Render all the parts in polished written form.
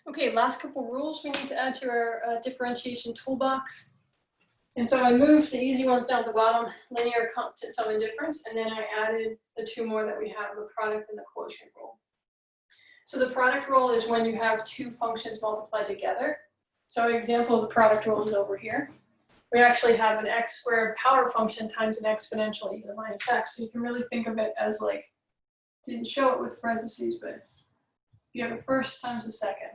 Okay, last couple rules we need to add to our differentiation toolbox. And so I moved the easy ones down at the bottom, linear, constant, sum, and difference, and then I added the two more that we have, the product and the quotient rule. So the product rule is when you have two functions multiplied together. So an example of the product rule is over here. We actually have an x squared power function times an exponential e to the minus x. So you can really think of it as like, didn't show it with parentheses, but you have a first times a second.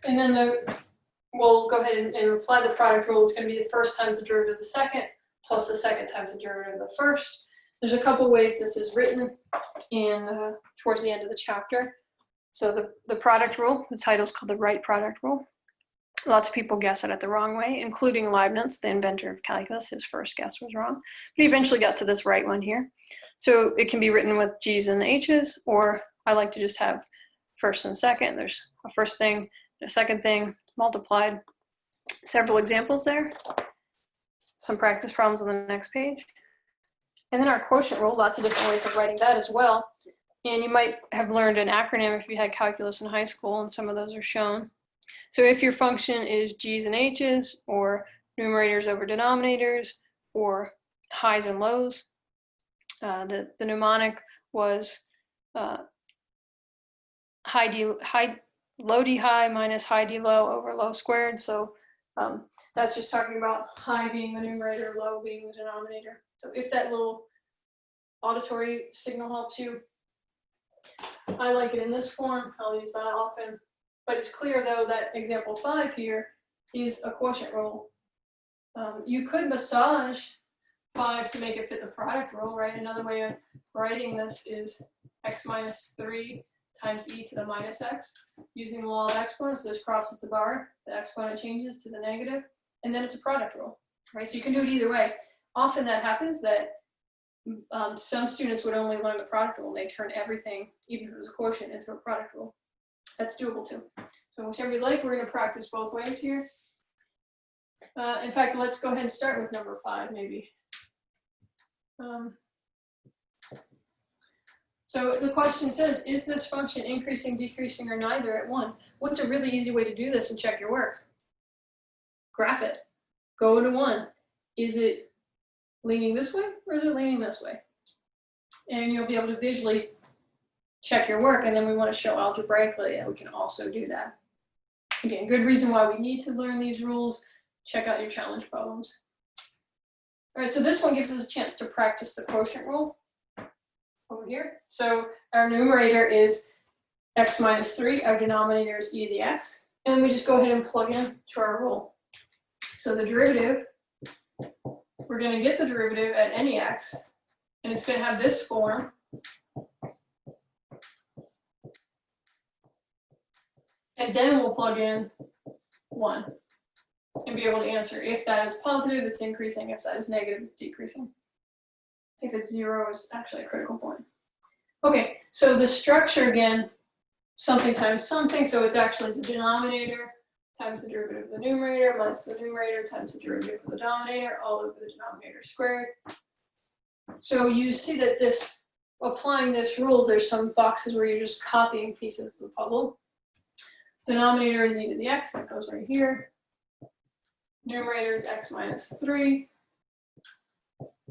And then we'll go ahead and apply the product rule. It's going to be the first times the derivative of the second plus the second times the derivative of the first. There's a couple ways this is written in towards the end of the chapter. So the product rule, the title is called the right product rule. Lots of people guess at it the wrong way, including Leibniz, the inventor of calculus. His first guess was wrong, but he eventually got to this right one here. So it can be written with G's and H's, or I like to just have first and second. There's a first thing, a second thing, multiplied. Several examples there. Some practice problems on the next page. And then our quotient rule, lots of different ways of writing that as well. And you might have learned an acronym if you had calculus in high school, and some of those are shown. So if your function is G's and H's, or numerators over denominators, or highs and lows, the mnemonic was low d high minus high d low over low squared. So that's just talking about high being the numerator, low being the denominator. So if that little auditory signal helps you, I like it in this form. I'll use that often. But it's clear, though, that example 5 here is a quotient rule. You could massage 5 to make it fit the product rule, right? Another way of writing this is x minus 3 times e to the minus x. Using the law of exponents, this crosses the bar, the exponent changes to the negative, and then it's a product rule, right? So you can do it either way. Often that happens that some students would only learn the product rule and they turn everything, even if it was a quotient, into a product rule. That's doable too. So whichever you like, we're going to practice both ways here. In fact, let's go ahead and start with number 5, maybe. So the question says, is this function increasing, decreasing, or neither at 1? What's a really easy way to do this and check your work? Graph it. Go to 1. Is it leaning this way or is it leaning this way? And you'll be able to visually check your work, and then we want to show algebraically that we can also do that. Again, good reason why we need to learn these rules. Check out your challenge problems. All right, so this one gives us a chance to practice the quotient rule over here. So our numerator is x minus 3, our denominator is e to the x, and we just go ahead and plug in to our rule. So the derivative, we're going to get the derivative at any x, and it's going to have this form. And then we'll plug in 1 and be able to answer if that is positive, it's increasing. If that is negative, it's decreasing. If it's 0, it's actually a critical point. Okay, so the structure again, something times something. So it's actually the denominator times the derivative of the numerator minus the numerator times the derivative of the denominator, all over the denominator squared. So you see that this, applying this rule, there's some boxes where you're just copying pieces of the puzzle. Denominator is e to the x, that goes right here. Numerator is x minus 3.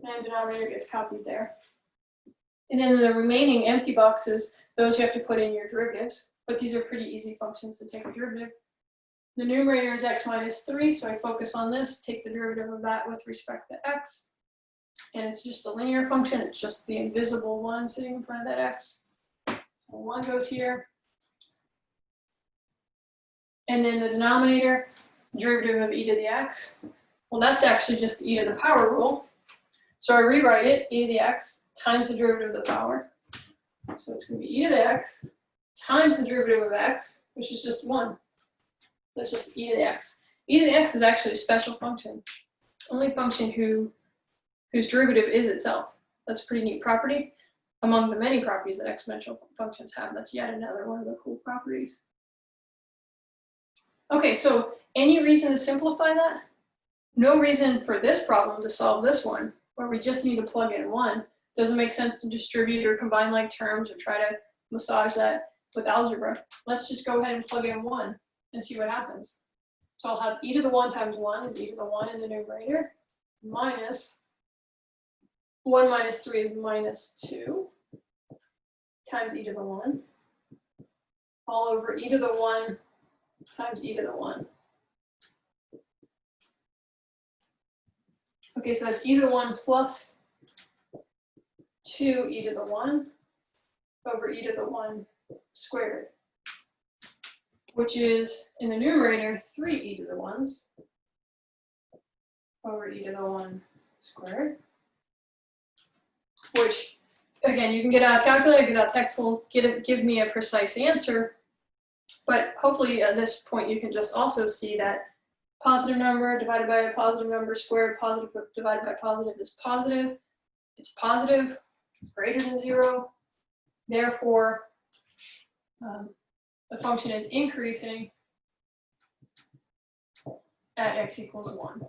And denominator gets copied there. And then the remaining empty boxes, those you have to put in your derivatives. But these are pretty easy functions to take a derivative. The numerator is x minus 3, so I focus on this, take the derivative of that with respect to x. And it's just a linear function, it's just the invisible 1 sitting in front of that x. So 1 goes here. And then the denominator, derivative of e to the x. Well, that's actually just e to the power rule. So I rewrite it, e to the x times the derivative of the power. So it's going to be e to the x times the derivative of x, which is just 1. That's just e to the x. E to the x is actually a special function. Only function whose derivative is itself. That's a pretty neat property. Among the many properties that exponential functions have, that's yet another one of the cool properties. Okay, so any reason to simplify that? No reason for this problem to solve this one, where we just need to plug in 1. Doesn't make sense to distribute or combine like terms or try to massage that. with algebra. Let's just go ahead and plug in 1 and see what happens. So I'll have e to the 1 times 1 is e to the 1 in the numerator, minus 1 minus 3 is minus 2 times e to the 1, all over e to the 1 times e to the 1. Okay, so that's e to the 1 plus 2 e to the 1 over e to the 1 squared, which is, in the numerator, 3 e to the 1s over e to the 1 squared, which, again, you can get out a calculator, get out a tech tool, give me a precise answer, but hopefully at this point you can just also see that positive number divided by a positive number squared, positive divided by positive is positive. It's positive, greater than 0. Therefore, the function is increasing at x equals 1.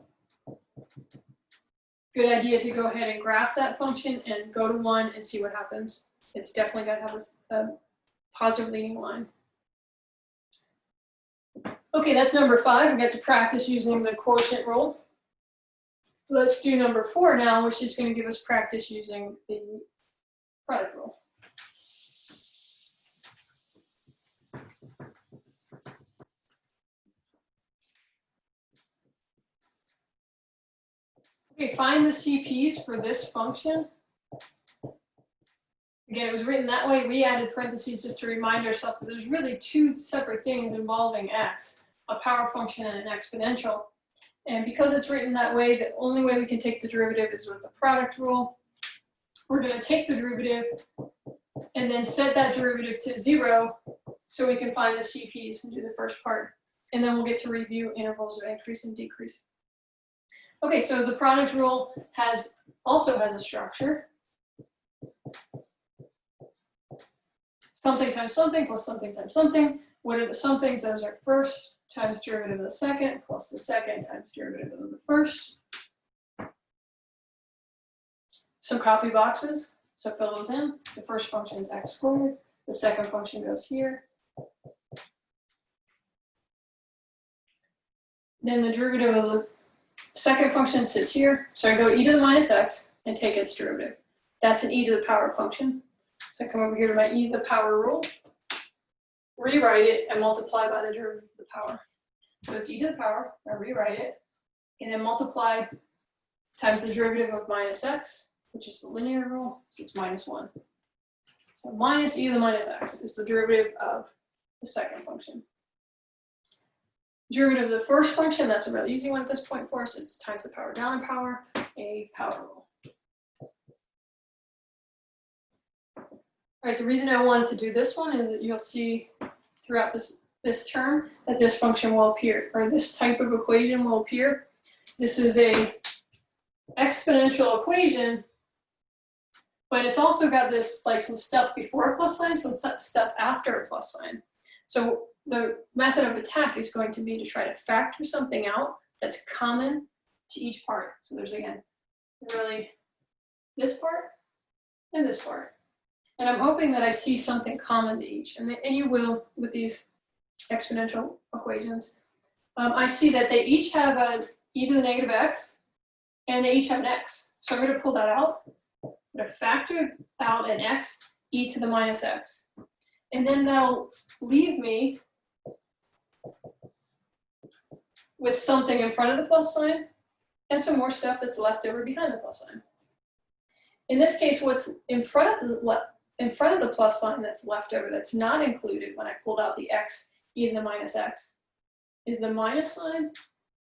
Good idea to go ahead and graph that function and go to 1 and see what happens. It's definitely going to have a positive leading line. Okay, that's number 5. We got to practice using the quotient rule. So let's do number 4 now, which is going to give us practice using the product rule. Okay, find the CPs for this function. Again, it was written that way. We added parentheses just to remind ourselves that there's really 2 separate things involving x, a power function and an exponential. And because it's written that way, the only way we can take the derivative is with the product rule. We're going to take the derivative and then set that derivative to 0 so we can find the CPs and do the first part. And then we'll get to review intervals of increase and decrease. Okay, so the product rule also has a structure. Something times something plus something times something. What are the somethings? Those are first times derivative of the second plus the second times derivative of the first. Some copy boxes, so fill those in. The first function is x squared. The second function goes here. Then the derivative of the second function sits here. So I go e to the minus x and take its derivative. That's an e to the power function. So I come over here to my e to the power rule, rewrite it, and multiply by the derivative of the power. So it's e to the power, I rewrite it, and then multiply times the derivative of minus x, which is the linear rule, so it's minus 1. So minus e to the minus x is the derivative of the second function. Derivative of the first function, that's a really easy one at this point for us. It's times the power down in power, a power rule. All right, the reason I wanted to do this one is that you'll see throughout this term that this function will appear, or this type of equation will appear. This is a exponential equation, but it's also got this, like, some stuff before a plus sign, some stuff after a plus sign. So the method of attack is going to be to try to factor something out that's common to each part. So there's, again, really this part and this part. And I'm hoping that I see something common to each. And you will with these exponential equations. I see that they each have a e to the negative x, and they each have an x. So I'm going to pull that out. I'm going to factor out an x, e to the minus x. And then that'll leave me with something in front of the plus sign and some more stuff that's left over behind the plus sign. In this case, what's in front of the plus sign that's left over, that's not included when I pulled out the x, e to the minus x, is the minus sign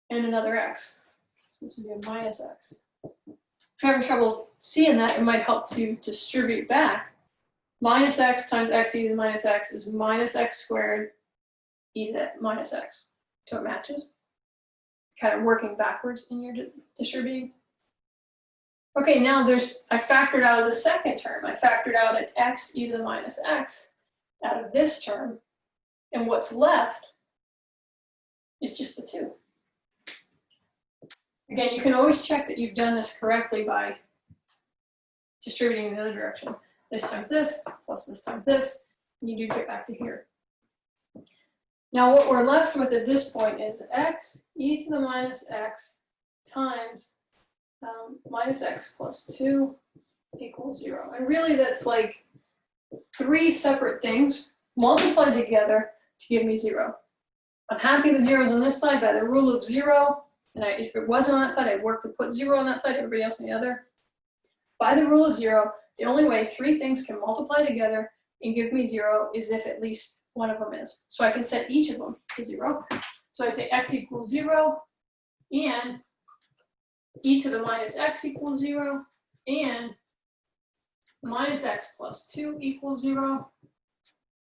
and another x. So this would be a minus x. If you're having trouble seeing that, it might help to distribute back. Minus x times x e to the minus x is minus x squared e to the minus x. So it matches. Kind of working backwards in your distributing. Okay, now I factored out of the second term. I factored out an x e to the minus x out of this term. And what's left is just the 2. Again, you can always check that you've done this correctly by distributing in the other direction. This times this, plus this times this. You do get back to here. Now what we're left with at this point is x e to the minus x times minus x plus 2 equals 0. And really that's like 3 separate things multiplied together to give me 0. I'm happy the 0 is on this side by the rule of 0. And if it wasn't on that side, I'd work to put 0 on that side, everybody else on the other. By the rule of 0, the only way 3 things can multiply together and give me 0 is if at least one of them is. So I can set each of them to 0. So I say x equals 0 and e to the minus x equals 0 and minus x plus 2 equals 0.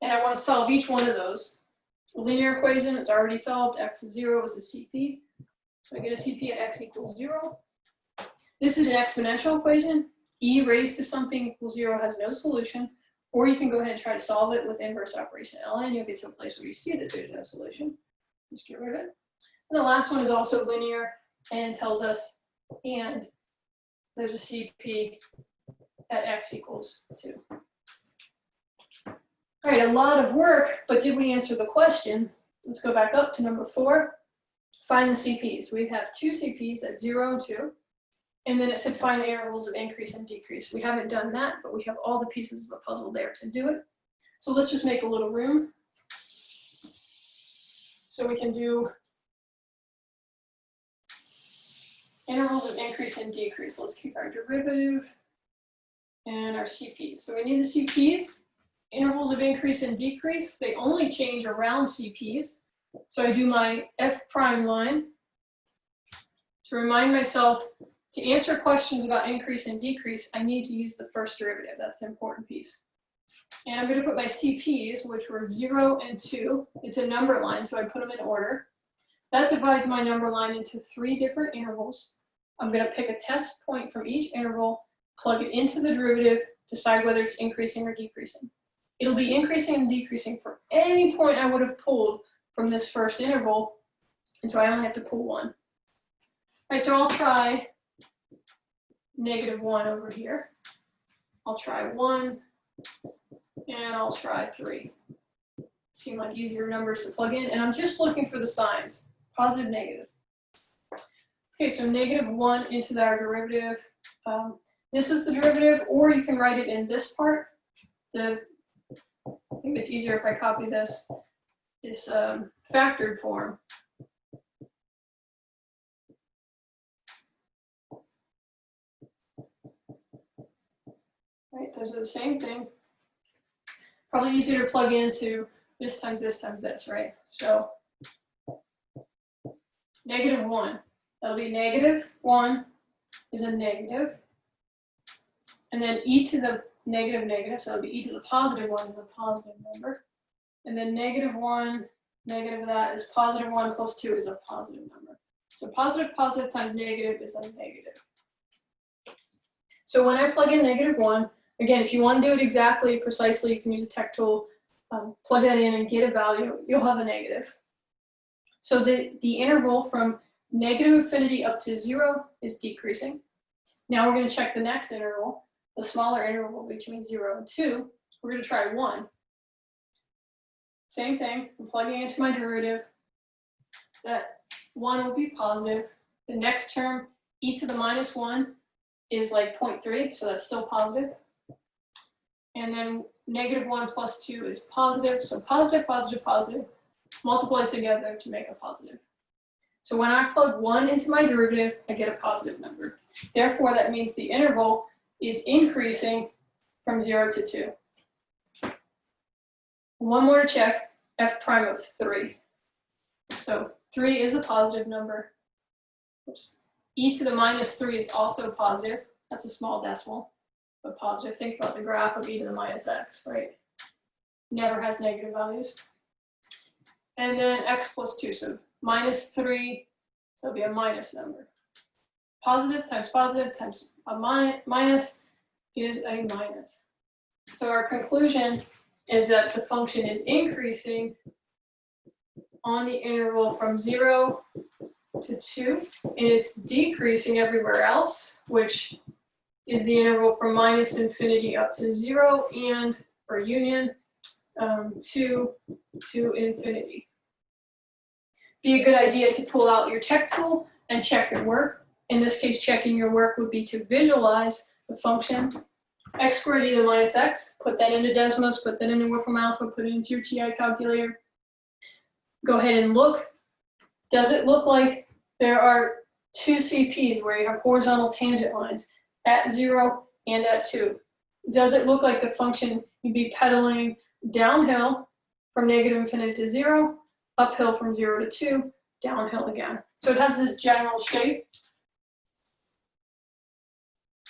And I want to solve each one of those. A linear equation, it's already solved. X is 0 is a CP. So I get a CP at x equals 0. This is an exponential equation. E raised to something equals 0 has no solution. Or you can go ahead and try to solve it with inverse operation ln. You'll get to a place where you see that there's no solution. Just get rid of it. And the last one is also linear and tells us, and there's a CP at x equals 2. All right, a lot of work, but did we answer the question? Let's go back up to number 4. Find the CPs. We have 2 CPs at 0 and 2. And then it said find the intervals of increase and decrease. We haven't done that, but we have all the pieces of the puzzle there to do it. So let's just make a little room. So we can do intervals of increase and decrease. Let's keep our derivative and our CPs. So we need the CPs. Intervals of increase and decrease, they only change around CPs. So I do my F prime line to remind myself to answer questions about increase and decrease, I need to use the first derivative. That's the important piece. And I'm going to put my CPs, which were 0 and 2. It's a number line, so I put them in order. That divides my number line into 3 different intervals. I'm going to pick a test point from each interval, plug it into the derivative, decide whether it's increasing or decreasing. It'll be increasing and decreasing for any point I would have pulled from this first interval, and so I only have to pull one. All right, so I'll try -1 over here. I'll try 1, and I'll try 3. Seem like easier numbers to plug in, and I'm just looking for the signs, positive, negative. Okay, so -1 into our derivative. This is the derivative, or you can write it in this part. I think it's easier if I copy this factored form. Right, those are the same thing. Probably easier to plug into this times this times this, right? So -1, that'll be -1 is a negative. And then e to the negative, so it'll be e to the positive 1 is a positive number. And then -1, negative that is +1 plus 2 is a positive number. So positive times negative is a negative. So when I plug in -1, again, if you want to do it exactly, precisely, you can use a tech tool, plug that in and get a value, you'll have a negative. So the interval from negative infinity up to 0 is decreasing. Now we're going to check the next interval, the smaller interval between 0 and 2. We're going to try 1. Same thing, I'm plugging into my derivative. That 1 will be positive. The next term, e to the -1, is like 0.3, so that's still positive. And then -1 plus 2 is positive, so positive multiplies together to make a positive. So when I plug 1 into my derivative, I get a positive number. Therefore, that means the interval is increasing from 0 to 2. One more to check, f prime of 3. So 3 is a positive number. Oops. E to the -3 is also positive. That's a small decimal, but positive. Think about the graph of e to the -x, right? Never has negative values. And then x plus 2, so -3, so it'll be a minus number. Positive times a minus is a minus. So our conclusion is that the function is increasing on the interval from 0 to 2, and it's decreasing everywhere else, which is the interval from -infinity up to 0, and for union, 2 to infinity. Be a good idea to pull out your check tool and check your work. In this case, checking your work would be to visualize the function x squared e to the minus x, put that into Desmos, put that into Wolfram Alpha, put it into your TI calculator. Go ahead and look. Does it look like there are two CPs where you have horizontal tangent lines at 0 and at 2? Does it look like the function you'd be pedaling downhill from negative infinity to 0, uphill from 0 to 2, downhill again? So it has this general shape,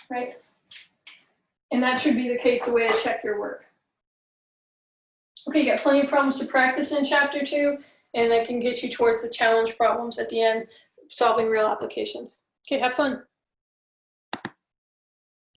right? And that should be the case the way I check your work. Okay, you got plenty of problems to practice in chapter 2, and that can get you towards the challenge problems at the end, solving real applications. Okay, have fun.